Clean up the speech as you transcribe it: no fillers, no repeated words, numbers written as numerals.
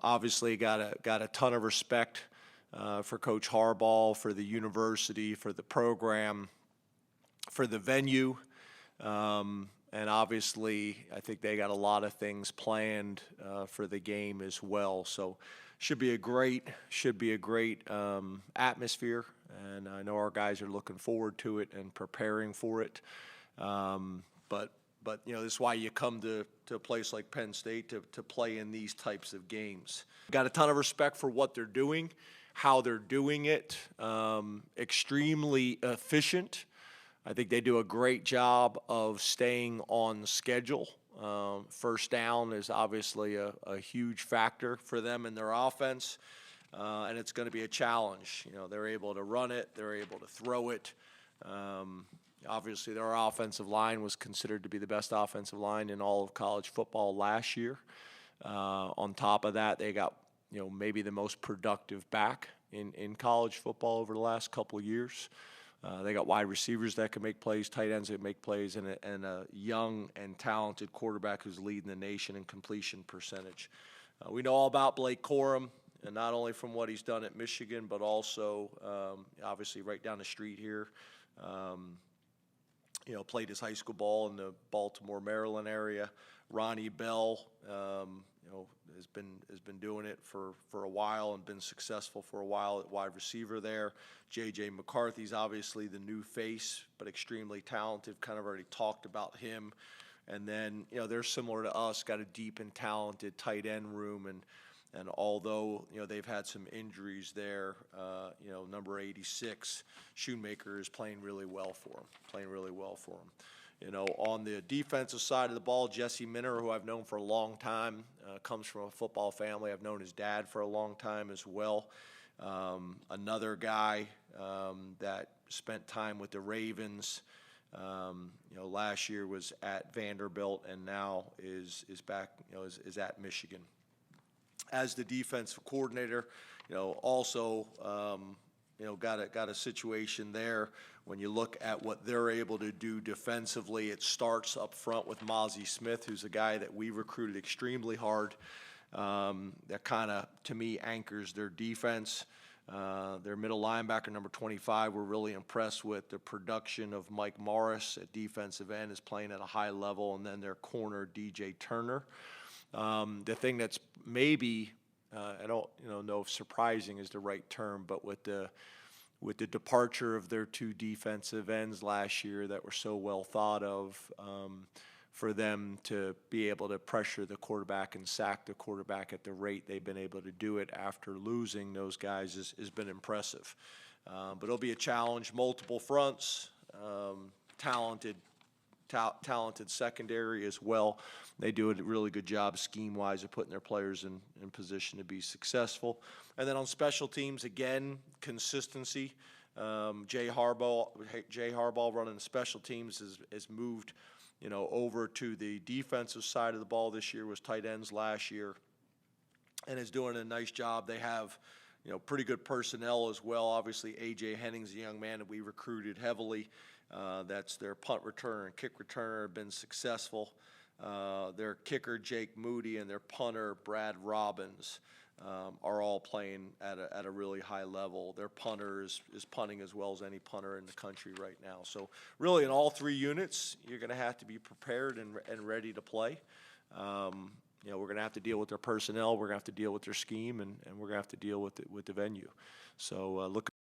Obviously, got a ton of respect for Coach Harbaugh, for the university, for the program, for the venue. And obviously, I think they got a lot of things planned for the game as well. So, should be a great atmosphere, and I know our guys are looking forward to it and preparing for it. But this is why you come to a place like Penn State to play in these types of games. Got a ton of respect for what they're doing, how they're doing it. Extremely efficient. I think they do a great job of staying on schedule. First down is obviously a huge factor for them in their offense, and it's going to be a challenge. They're able to run it, they're able to throw it. Obviously, their offensive line was considered to be the best offensive line in all of college football last year. On top of that, they got maybe the most productive back in college football over the last couple of years. They got wide receivers that can make plays, tight ends that make plays, and a young and talented quarterback who's leading the nation in completion percentage. We know all about Blake Corum, and not only from what he's done at Michigan, but also obviously right down the street here. Played his high school ball in the Baltimore, Maryland area. Ronnie Bell, has been doing it for a while and been successful for a while at wide receiver there. J.J. McCarthy's obviously the new face, but extremely talented. Kind of already talked about him. And then, they're similar to us, got a deep and talented tight end room. And although, they've had some injuries there, number 86, Shoemaker is playing really well for them. On the defensive side of the ball, Jesse Minner, who I've known for a long time, comes from a football family. I've known his dad for a long time as well. Another guy that spent time with the Ravens. Last year was at Vanderbilt and now is back, is at Michigan. As the defensive coordinator, also got a situation there. When you look at what they're able to do defensively, it starts up front with Mozzie Smith, who's a guy that we recruited extremely hard. That kind of, to me, anchors their defense. Their middle linebacker, number 25, we're really impressed with the production of Mike Morris at defensive end, is playing at a high level, and then their corner, DJ Turner. The thing that's maybe, I don't know if surprising is the right term, but with the departure of their two defensive ends last year that were so well thought of, for them to be able to pressure the quarterback and sack the quarterback at the rate they've been able to do it after losing those guys has been impressive. But it'll be a challenge, multiple fronts, talented secondary as well. They do a really good job scheme-wise of putting their players in position to be successful. And then on special teams, again, consistency. Jay Harbaugh running the special teams has moved, over to the defensive side of the ball this year, was tight ends last year, and is doing a nice job. They have, pretty good personnel as well. Obviously, A.J. Henning's a young man that we recruited heavily. That's their punt returner and kick returner, have been successful. Their kicker, Jake Moody, and their punter, Brad Robbins, are all playing at a really high level. Their punter is punting as well as any punter in the country right now. So really in all three units, you're going to have to be prepared and ready to play. We're going to have to deal with their personnel. We're going to have to deal with their scheme, and we're going to have to deal with the venue. So look